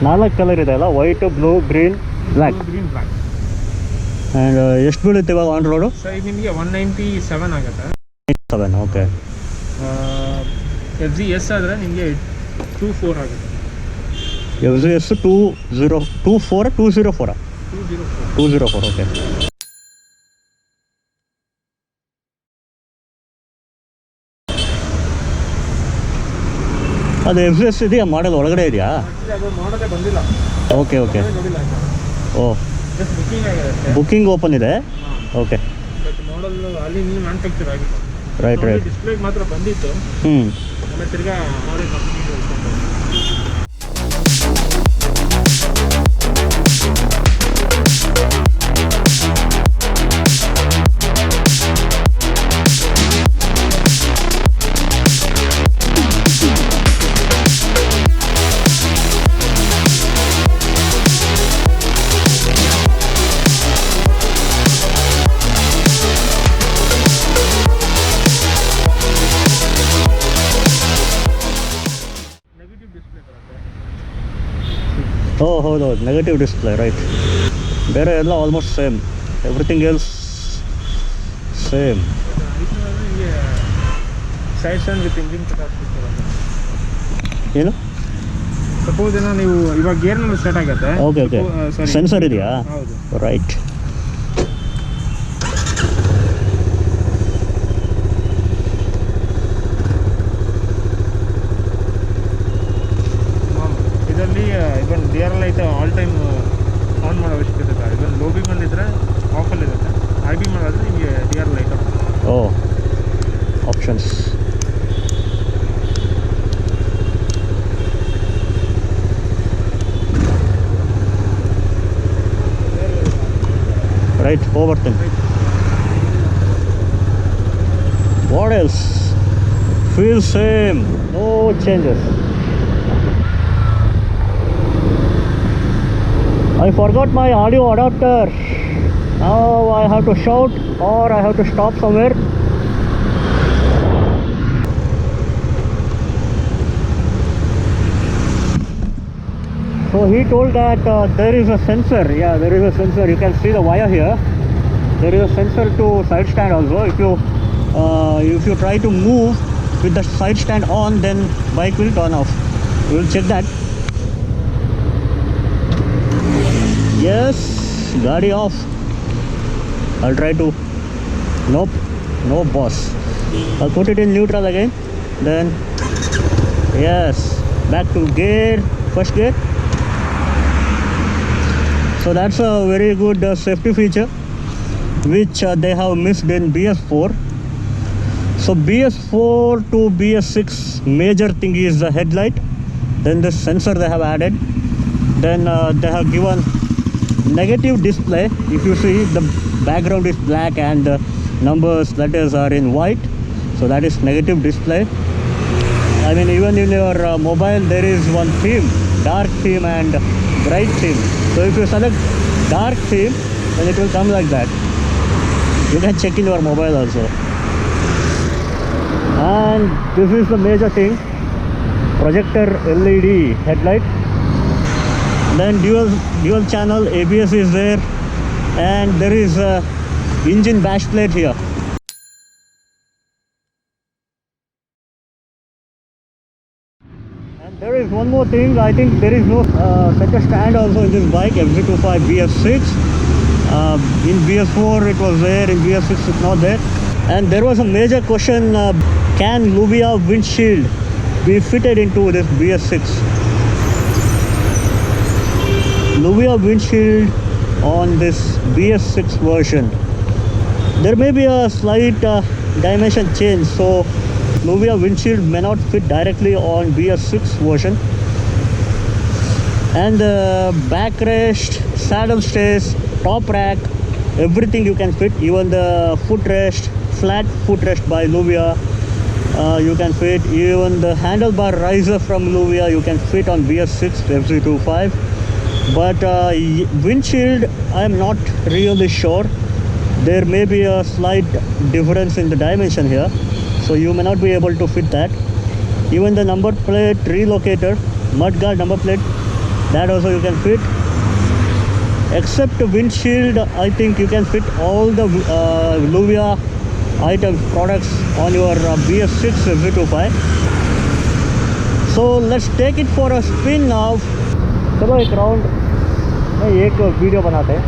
4 colour ಇದೆ ಅಲ್ಲ, white, blue, green, black. Green, black. And ಎಷ್ಟು ಬೀಳುತ್ತೆ ಇವಾಗ ಆನ್ ರೋಡು? ಸರ್ ಇದು ನಿಮಗೆ 197 ಆಗುತ್ತೆ. 7, ಓಕೆ. FZS ಆದರೆ ನಿಮಗೆ 24 ಆಗುತ್ತೆ. FZS 204 204 204, okay. ಅದು FZS ಇದೆಯಾ, ಮಾಡೆಲ್ ಒಳಗಡೆ ಇದೆಯಾ? ಅದು ಮಾಡೋದೇ ಬಂದಿಲ್ಲ. Okay okay. ನೋಡಿಲ್ಲ. ಓ, ಜಸ್ಟ್ ಬುಕ್ಕಿಂಗ್ ಆಗಿದೆ. ಬುಕ್ಕಿಂಗ್ ಓಪನ್ ಇದೆ. ಓಕೆ. ಬಟ್ ಮಾಡಲ್ ಅಲ್ಲಿ ನೀವು ಮ್ಯಾನುಫ್ಯಾಕ್ಚರ್ ಆಗಿತ್ತು. ರೈಟ್. ಡಿಸ್ಪ್ಲೇಗೆ ಮಾತ್ರ ಬಂದಿತ್ತು. ಆಮೇಲೆ ತಿರ್ಗಾ ಅವರೇ ಕಂಪ್ನಿಗೆ ಹೋಗ್ಕೊಂಡು. ಓ ಹೌದು, ನೆಗೆಟಿವ್ ಡಿಸ್ಪ್ಲೇ, ರೈಟ್. ಬೇರೆ ಎಲ್ಲ almost same, everything else same. Side stand with engine ಏನು? ಸಪೋಸ್ ಏನೋ ನೀವು ಇವಾಗ ಗೇರ್ನಲ್ಲಿ ಸ್ಟಾರ್ಟ್ ಆಗುತ್ತೆ. Okay okay. ಸೆನ್ಸರ್ ಇದೆಯಾ? ಹೌದು, ರೈಟ್. ಇದರಲ್ಲಿ ಇವನ್ DRL ಐತೆ ಆಲ್ ಟೈಮ್ ಆನ್ ಮಾಡೋ ಅವಶ್ಯಕತೆ ಇಲ್ಲ. ಇವನ್ ಲೋ ಬಿ ಮಾಡಿದ್ರೆ ಆಫಲ್ಲಿರುತ್ತೆ, ಹೈ ಬಿ ಮಾಡಿದ್ರೆ ನಿಮಗೆ DRL light off. Oh, options. Right, ಹೋಗ್ಬರ್ತೀನಿ. What else? Feel same, no changes. I forgot my audio adapter. Now I have to shout or I have to stop somewhere. So he told that there is a sensor. Yeah, there is a sensor. You can see the wire here. There is a sensor to side stand also. If you try to move with the side stand on, then bike will turn off. We will check that. Yes, गाड़ी off. I'll try to. Nope, no boss. I'll put it in neutral again. Then yes, back to gear, first gear. So that's a very good safety feature which they have missed in BS4. So BS4 to BS6 major thing is the headlight. Then the sensor they have added. Then they have given negative display. If you see, the background is black and the numbers, letters are in white, so that is negative display. I mean, even in your mobile there is one theme, dark theme and bright theme. So if you select dark theme, then it will come like that. You can check in your mobile also. And this is the major thing, projector LED headlight. Then dual channel ABS is there, and there is a engine bash plate here. And there is one more thing. I think there is no center stand also in this bike, FZ25 BS6. In BS4 it was there, in BS6 it's not there. And there was a major question, can Luvia windshield be fitted into this BS6? Luvia windshield on this BS6 version. There may be a slight dimension change, so Luvia windshield may not fit directly on BS6 version. And the backrest, saddle stays, top rack, everything you can fit. Even the footrest, flat footrest by Luvia, you can fit. Even the handlebar riser from Luvia you can fit on BS6 FZ25. But windshield, I am not really sure. There may be a slight difference in the dimension here, so you may not be able to fit that. Even the number plate relocator, mudguard number plate, that also you can fit. Except windshield, I think you can fit all the Luvia items products on your BS6 V25. So let's take it for a spin now. चलो एक round में एक video बनाते हैं.